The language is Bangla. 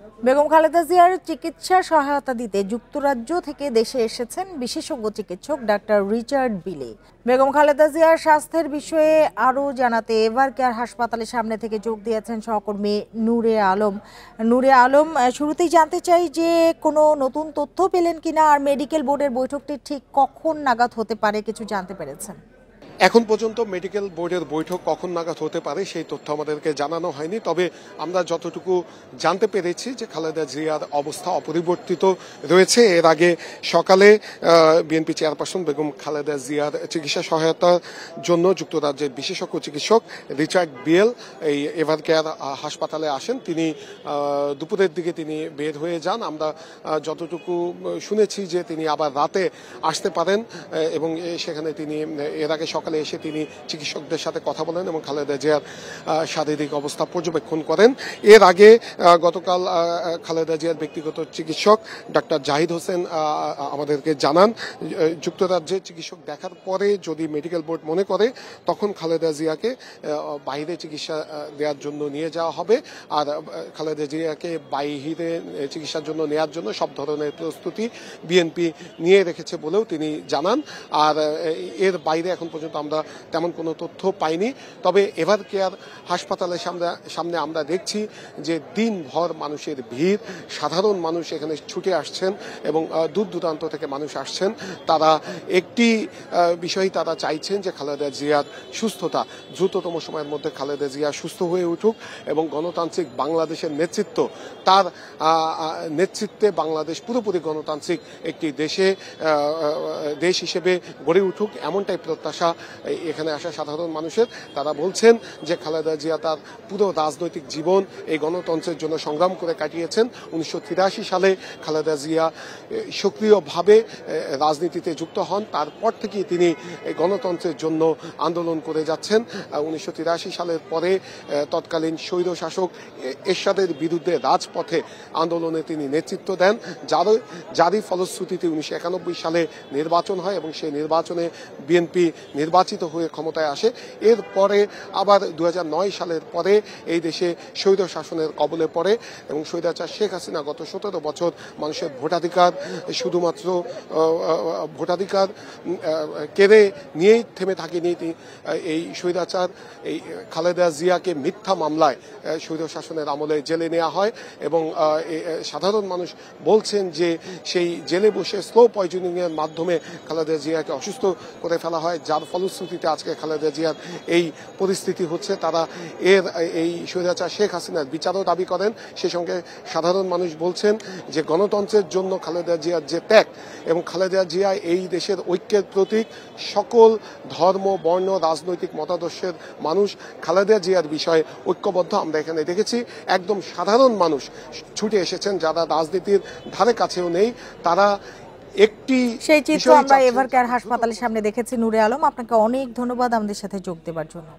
বেগম খালেদা জিয়ার চিকিৎসা সহায়তা দিতে যুক্তরাজ্য থেকে দেশে এসেছেন বিশেষজ্ঞ চিকিৎসক ডাক্তার রিচার্ড বিলে। বেগম খালেদা জিয়ার স্বাস্থ্যের বিষয়ে আরও জানাতে এভার কেয়ার হাসপাতালের সামনে থেকে যোগ দিয়েছেন সহকর্মী নূরে আলম। শুরুতেই জানতে চাই যে কোনো নতুন তথ্য পেলেন কিনা, আর মেডিকেল বোর্ডের বৈঠকটি ঠিক কখন নাগাদ হতে পারে কিছু জানতে পেরেছেন? এখন পর্যন্ত মেডিকেল বোর্ডের বৈঠক কখন নাগাদ হতে পারে সেই তথ্য আমাদেরকে জানানো হয়নি। তবে আমরা যতটুকু জানতে পেরেছি যে খালেদা জিয়ার অবস্থা অপরিবর্তিত রয়েছে। এর আগে সকালে বিএনপি চেয়ারপারসন বেগম খালেদা জিয়ার চিকিৎসা সহায়তার জন্য যুক্তরাজ্যের বিশেষজ্ঞ চিকিৎসক রিচার্ড বিয়েল এই এভার কেয়ার হাসপাতালে আসেন। তিনি দুপুরের দিকে তিনি বের হয়ে যান। আমরা যতটুকু শুনেছি যে তিনি আবার রাতে আসতে পারেন এবং সেখানে তিনি এর আগে সকালে এসে তিনি চিকিৎসকদের সাথে কথা বলেন এবং খালেদা জিয়ার শারীরিক অবস্থা পর্যবেক্ষণ করেন। এর আগে গতকাল খালেদা জিয়ার ব্যক্তিগত চিকিৎসক ডাক্তার জাহিদ হোসেন আমাদেরকে জানান, যুক্তরাজ্যের চিকিৎসক দেখার পরে যদি মেডিকেল বোর্ড মনে করে তখন খালেদা জিয়াকে বাইরে চিকিৎসা দেওয়ার জন্য নিয়ে যাওয়া হবে। আর খালেদা জিয়াকে বাইরে চিকিৎসার জন্য নেওয়ার জন্য সব ধরনের প্রস্তুতি বিএনপি নিয়ে রেখেছে বলেও তিনি জানান। আর এর বাইরে এখন পর্যন্ত আমরা তেমন কোনো তথ্য পাইনি। তবে এভার কেয়ার হাসপাতালের সামনে আমরা দেখছি যে দিনভর মানুষের ভিড়, সাধারণ মানুষ এখানে ছুটে আসছেন এবং দূর দূরান্ত থেকে মানুষ আসছেন। তারা একটি বিষয় তারা চাইছেন যে খালেদা জিয়ার সুস্থতা, দ্রুততম সময়ের মধ্যে খালেদা জিয়া সুস্থ হয়ে উঠুক এবং গণতান্ত্রিক বাংলাদেশের নেতৃত্ব, তার নেতৃত্বে বাংলাদেশ পুরোপুরি গণতান্ত্রিক একটি দেশ হিসেবে গড়ে উঠুক, এমনটাই প্রত্যাশা এখানে আসা সাধারণ মানুষের। তারা বলছেন যে খালেদা জিয়া তার পুরো রাজনৈতিক জীবন এই গণতন্ত্রের জন্য সংগ্রাম করে কাটিয়েছেন। 1983 সালে খালেদা জিয়া সক্রিয়ভাবে রাজনীতিতে যুক্ত হন। তারপর থেকেই তিনি গণতন্ত্রের জন্য আন্দোলন করে যাচ্ছেন। 1983 সালের পরে তৎকালীন স্বৈর শাসক এরশাদের বিরুদ্ধে রাজপথে আন্দোলনে তিনি নেতৃত্ব দেন, যারই ফলশ্রুতিতে 1991 সালে নির্বাচন হয় এবং সেই নির্বাচনে বিএনপি নির্বাচিত হয়ে ক্ষমতায় আসে। এরপরে আবার 2009 সালের পরে এই দেশে স্বৈর শাসনের কবলে পড়ে এবং স্বৈরাচার শেখ হাসিনা গত 17 বছর মানুষের ভোটাধিকার শুধুমাত্র ভোটাধিকার কেড়ে নিয়েই থেমে থাকেনি। এই স্বৈরাচার এই খালেদা জিয়াকে মিথ্যা মামলায় স্বৈর শাসনের আমলে জেলে নেওয়া হয় এবং সাধারণ মানুষ বলছেন যে সেই জেলে বসে স্লো পয়জনিং এর মাধ্যমে খালেদা জিয়াকে অসুস্থ করে ফেলা হয়, যার ফলশ্রুতিতে আজকে খালেদা জিয়ার এই পরিস্থিতি হচ্ছে। তারা এই স্বৈরাচার শেখ হাসিনার বিচারও দাবি করেন। সে সঙ্গে সাধারণ মানুষ বলছেন যে গণতন্ত্রের জন্য খালেদা জিয়ার যে ত্যাগ এবং খালেদা জিয়া এই দেশের ঐক্যের প্রতীক, সকল ধর্ম বর্ণ রাজনৈতিক মতাদর্শের মানুষ খালেদা জিয়ার বিষয়ে ঐক্যবদ্ধ। আমরা এখানে দেখেছি একদম সাধারণ মানুষ ছুটে এসেছেন, যারা রাজনীতির ধারে কাছেও নেই। তারা সেই চিত্র আমরা এভার কেয়ার হাসপাতালের সামনে দেখেছি। নূরে আলম, আপনাকে অনেক ধন্যবাদ আমাদের সাথে যোগ দেওয়ার জন্য।